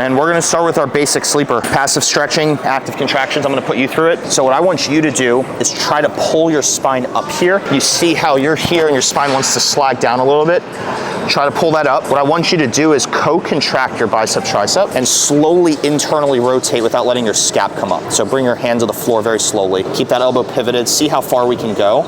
And we're gonna start with our basic sleeper. Passive stretching, active contractions, I'm gonna put you through it. So what I want you to do is try to pull your spine up here. You see how you're here and your spine wants to slide down a little bit. Try to pull that up. What I want you to do is co-contract your bicep tricep and slowly internally rotate without letting your scap come up. So bring your hand to the floor very slowly. Keep that elbow pivoted. See how far we can go.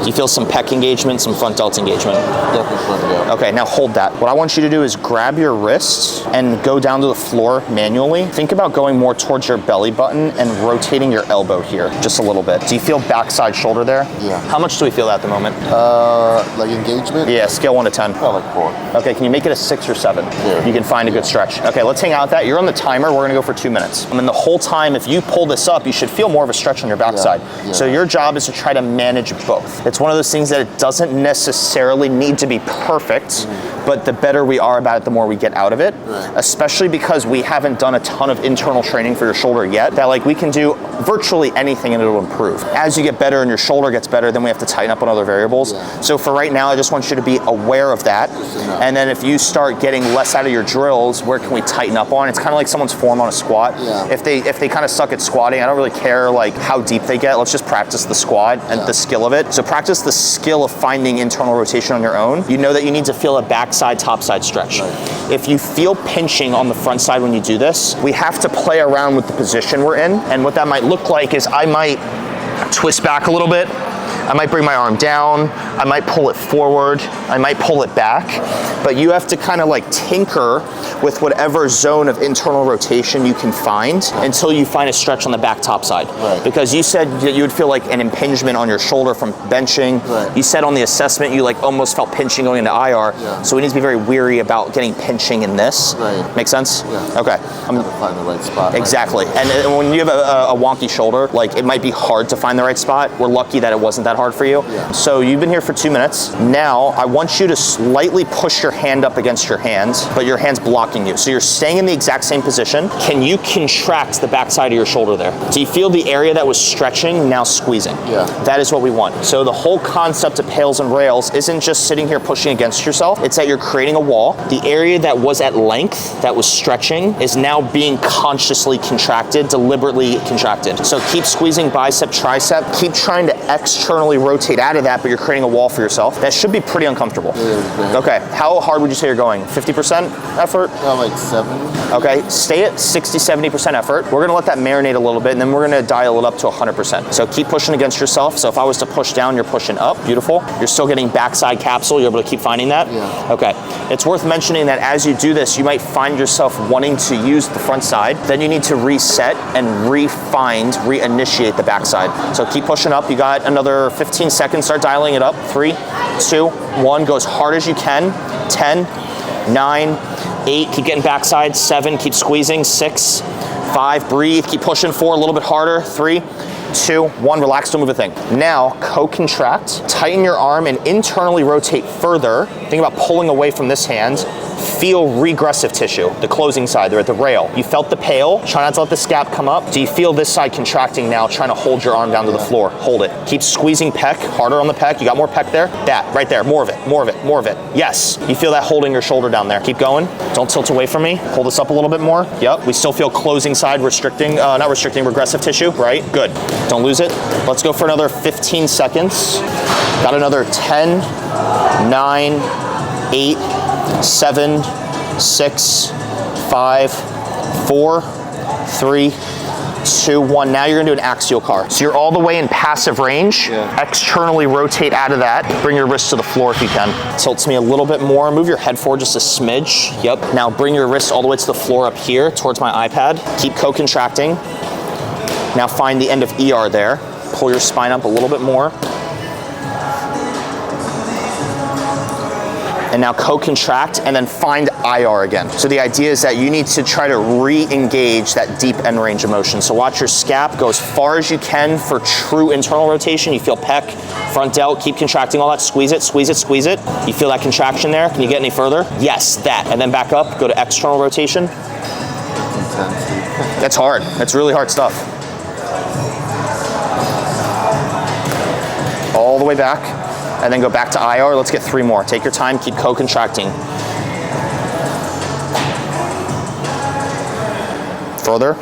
You feel some pec engagement, some front delt engagement? Definitely front delt. Okay, now hold that. What I want you to do is grab your wrists and go down to the floor manually. Think about going more towards your belly button and rotating your elbow here just a little bit. Do you feel backside shoulder there? Yeah. How much do we feel at the moment? Like engagement? Yeah, scale 1 to 10. Probably like 4. Okay, can you make it a 6 or 7? Yeah. You can find a good stretch. Okay, let's hang out with that. You're on the timer. We're gonna go for 2 minutes. And then the whole time, if you pull this up, you should feel more of a stretch on your backside. Yeah. So your job is to try to manage both. It's one of those things that it doesn't necessarily need to be perfect, but the better we are about it, the more we get out of it, especially because we haven't done a ton of internal training for your shoulder yet, that like we can do virtually anything and it'll improve. As you get better and your shoulder gets better, then we have to tighten up on other variables. So for right now, I just want you to be aware of that. And then if you start getting less out of your drills, where can we tighten up on? It's kind of like someone's form on a squat. If they kind of suck at squatting, I don't really care like how deep they get. Let's just practice the squat and the skill of it. So practice the skill of finding internal rotation on your own. You know that you need to feel a backside, topside stretch. If you feel pinching on the front side when you do this, we have to play around with the position we're in. And what that might look like is I might twist back a little bit. I might bring my arm down, I might pull it forward, I might pull it back, but you have to kind of like tinker with whatever zone of internal rotation you can find until you find a stretch on the back top side. Because you said that you would feel like an impingement on your shoulder from benching. You said on the assessment you like almost felt pinching going into IR, so we need to be very weary about getting pinching in this. Make sense? Okay. I'm gonna find the right spot. Exactly. And when you have a wonky shoulder, like it might be hard to find the right spot. We're lucky that it wasn't that hard for you. So you've been here for 2 minutes. Now I want you to slightly push your hand up against your hands, but your hand's blocking you. So you're staying in the exact same position. Can you contract the backside of your shoulder there? Do you feel the area that was stretching now squeezing? That is what we want. So the whole concept of PAILs and rails isn't just sitting here pushing against yourself. It's that you're creating a wall. The area that was at length, that was stretching, is now being consciously contracted, deliberately contracted. So keep squeezing bicep, tricep. Keep trying to externally rotate out of that, but you're creating a wall for yourself. That should be pretty uncomfortable. Okay, how hard would you say you're going? 50% effort? Like 70. Okay, stay at 60, 70% effort. We're gonna let that marinate a little bit, and then we're gonna dial it up to 100%. So keep pushing against yourself. So if I was to push down, you're pushing up. Beautiful. You're still getting backside capsule. You're able to keep finding that? Okay. It's worth mentioning that as you do this, you might find yourself wanting to use the front side. Then you need to reset and reinitiate the backside. So keep pushing up. You got another 15 seconds. Start dialing it up. 3, 2, 1. Go as hard as you can. 10, 9, 8. Keep getting backside. 7. Keep squeezing. 6, 5. Breathe. Keep pushing. 4. A little bit harder. 3, 2, 1. Relax. Don't move a thing. Now co-contract. Tighten your arm and internally rotate further. Think about pulling away from this hand. Feel regressive tissue, the closing side there at the rail. You felt the PAIL. Try not to let the scap come up. Do you feel this side contracting now, trying to hold your arm down to the floor? Hold it. Keep squeezing pec, harder on the pec. You got more pec there? That, right there. More of it, more of it, more of it. Yes. You feel that holding your shoulder down there. Keep going. Don't tilt away from me. Pull this up a little bit more. Yep. We still feel closing side restricting, not restricting, regressive tissue, right? Good. Don't lose it. Let's go for another 15 seconds. Got another 10, 9, 8, 7, 6, 5, 4, 3, 2, 1. Now you're gonna do an axial car. So you're all the way in passive range. Externally rotate out of that. Bring your wrist to the floor if you can. Tilts me a little bit more. Move your head forward just a smidge. Yep. Now bring your wrist all the way to the floor up here towards my iPad. Keep co-contracting. Now find the end of ER there. Pull your spine up a little bit more. And now co-contract and then find IR again. So the idea is that you need to try to re-engage that deep end range of motion. So watch your scap go as far as you can for true internal rotation. You feel pec, front delt, keep contracting all that, squeeze it, squeeze it, squeeze it. You feel that contraction there? Can you get any further? Yes, that. And then back up, go to external rotation. That's hard, that's really hard stuff. All the way back. And then go back to IR. Let's get 3 more. Take your time, keep co-contracting. Further,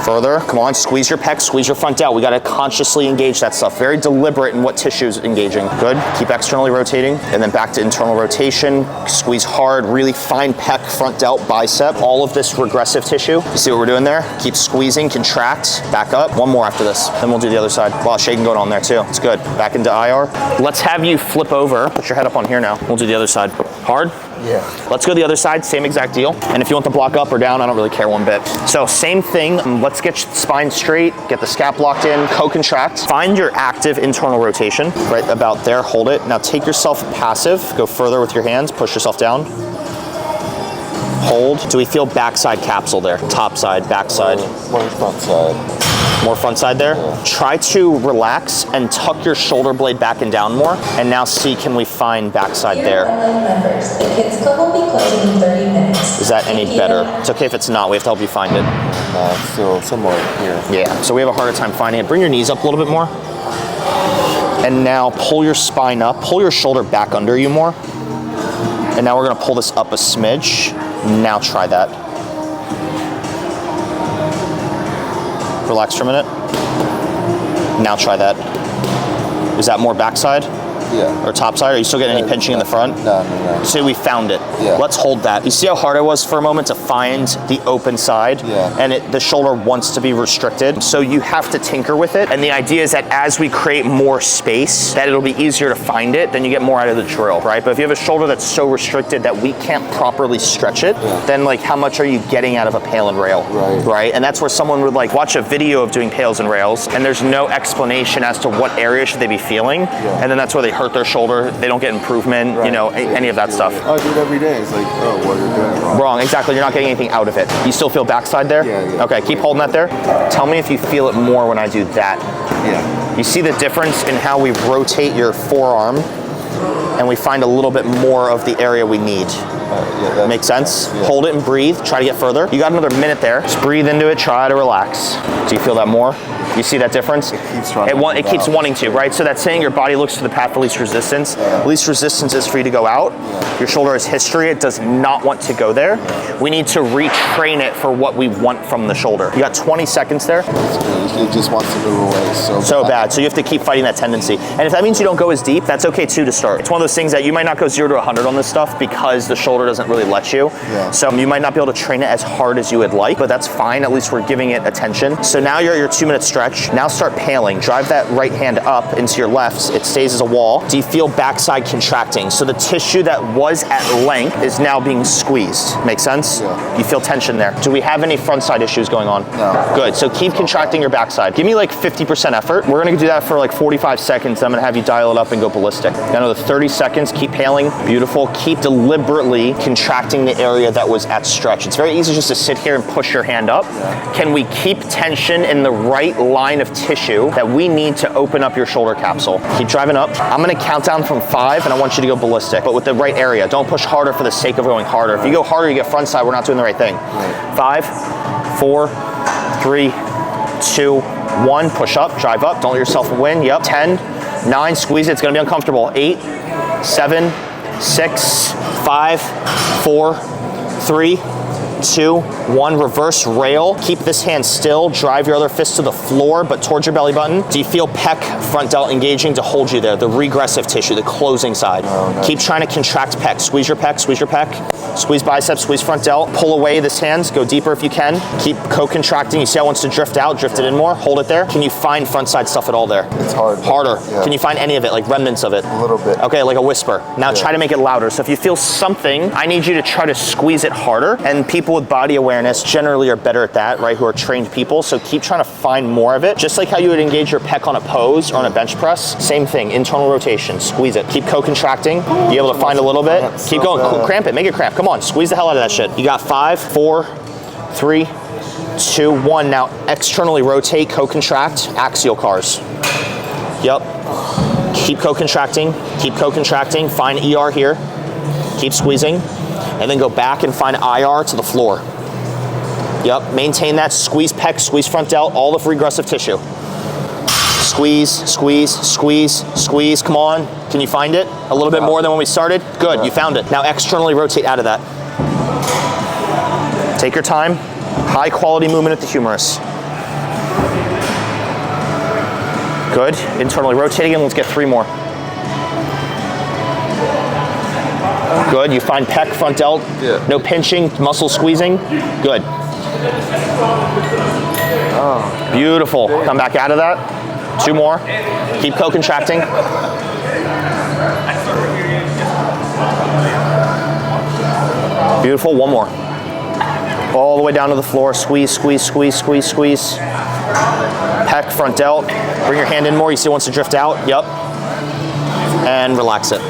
further. Come on, squeeze your pec, squeeze your front delt. We gotta consciously engage that stuff. Very deliberate in what tissue is engaging. Good, keep externally rotating, and then back to internal rotation. Squeeze hard, really fine pec, front delt, bicep, all of this regressive tissue. You see what we're doing there? Keep squeezing, contract, back up. One more after this, then we'll do the other side. Wow, shaking going on there too. It's good. Back into IR. Let's have you flip over. Put your head up on here now. We'll do the other side. Hard? Yeah. Let's go the other side, same exact deal. And if you want the block up or down, I don't really care one bit. So same thing, let's get your spine straight, get the scap locked in, co-contract. Find your active internal rotation, right about there, hold it. Now take yourself passive, go further with your hands, push yourself down. Hold. Do we feel backside capsule there? Top side, backside. More front side. More front side there. Yeah. Try to relax and tuck your shoulder blade back and down more. And now see, can we find backside there? Members, the kids club will be closing in 30 minutes. Is that any better? It's okay if it's not. We have to help you find it. Still somewhere here. Yeah, so we have a harder time finding it. Bring your knees up a little bit more. And now pull your spine up. Pull your shoulder back under you more. And now we're gonna pull this up a smidge. Now try that. Relax for a minute. Now try that. Is that more backside? Yeah. Or top side? Are you still getting any pinching in the front? No. So we found it. Yeah. Let's hold that. You see how hard it was for a moment to find the open side? Yeah. And the shoulder wants to be restricted. So you have to tinker with it. And the idea is that as we create more space, that it'll be easier to find it, then you get more out of the drill, right? But if you have a shoulder that's so restricted that we can't properly stretch it, then like how much are you getting out of a PAIL and rail? Right? And that's where someone would like watch a video of doing PAILs and rails, and there's no explanation as to what area should they be feeling. And then that's where they hurt their shoulder, they don't get improvement, you know, any of that stuff. I do it every day. It's like, oh, what you're doing wrong. Wrong, exactly. You're not getting anything out of it. You still feel backside there? Yeah. Okay, keep holding that there. Tell me if you feel it more when I do that. Yeah. You see the difference in how we rotate your forearm and we find a little bit more of the area we need. That Make sense? Yeah. Hold it and breathe. Try to get further. You got another minute there. Just breathe into it. Try to relax. Do you feel that more? You see that difference? It keeps trying It keeps wanting to, right? So that's saying your body looks to the path of least resistance. Least resistance is for you to go out. Your shoulder has history. It does not want to go there. We need to retrain it for what we want from the shoulder. You got 20 seconds there. It just wants to move away So bad. So you have to keep fighting that tendency. And if that means you don't go as deep, that's okay too to start. It's one of those things that you might not go 0 to 100 on this stuff because the shoulder doesn't really let you. Yeah. So you might not be able to train it as hard as you would like, but that's fine. At least we're giving it attention. So now you're at your 2-minute stretch. Now start PAILing. Drive that right hand up into your left. It stays as a wall. Do you feel backside contracting? So the tissue that was at length is now being squeezed. Make sense? Yeah. You feel tension there. Do we have any front side issues going on? No. Good. So keep contracting your backside. Give me like 50% effort. We're gonna do that for like 45 seconds. I'm gonna have you dial it up and go ballistic. Another 30 seconds. Keep PAIling. Beautiful. Keep deliberately contracting the area that was at stretch. It's very easy just to sit here and push your hand up. Yeah. Can we keep tension in the right line of tissue that we need to open up your shoulder capsule? Keep driving up. I'm gonna count down from 5 and I want you to go ballistic, but with the right area. Don't push harder for the sake of going harder. If you go harder, you get front side, we're not doing the right thing. 5, 4, 3, 2, 1. Push up, drive up, don't let yourself win. Yep, 10, 9, squeeze it, it's gonna be uncomfortable. 8, 7, 6, 5, 4, 3, 2, 1, reverse rail. Keep this hand still. Drive your other fist to the floor, but towards your belly button. Do you feel pec, front delt engaging to hold you there? The regressive tissue, the closing side. No. Keep trying to contract pec. Squeeze your pec, squeeze your pec. Squeeze biceps, squeeze front delt. Pull away this hand, go deeper if you can. Keep co-contracting. You see how it wants to drift out, drift it in more. Hold it there. Can you find front side stuff at all there? It's hard. Harder. Yeah. Can you find any of it, like remnants of it? A little bit. Okay, like a whisper. Now try to make it louder. So if you feel something, I need you to try to squeeze it harder. And people with body awareness generally are better at that, right? Who are trained people. So keep trying to find more of it. Just like how you would engage your pec on a pose or on a bench press. Same thing, internal rotation, squeeze it. Keep co-contracting. Be able to find a little bit. Keep going, cramp it, make it cramp. Come on, squeeze the hell out of that shit. You got 5, 4, 3, 2, 1. Now externally rotate, co-contract, axial cars. Yep. Keep co-contracting, find ER here. Keep squeezing, and then go back and find IR to the floor. Yep, maintain that, squeeze pec, squeeze front delt, all the regressive tissue. Squeeze, squeeze, squeeze, squeeze, come on. Can you find it? A little bit more than when we started? Good, you found it. Now externally rotate out of that. Take your time, High quality movement at the humerus. Good. Internally rotating in. Let's get 3 more. Good. You find pec, front delt. Yeah. No pinching, muscle squeezing. Good. Oh. Beautiful. Come back out of that. 2 more. Keep co-contracting. Beautiful. 1 more. All the way down to the floor. Squeeze, squeeze, squeeze, squeeze, squeeze. Pec, front delt. Bring your hand in more. You see it wants to drift out. Yep. And relax it.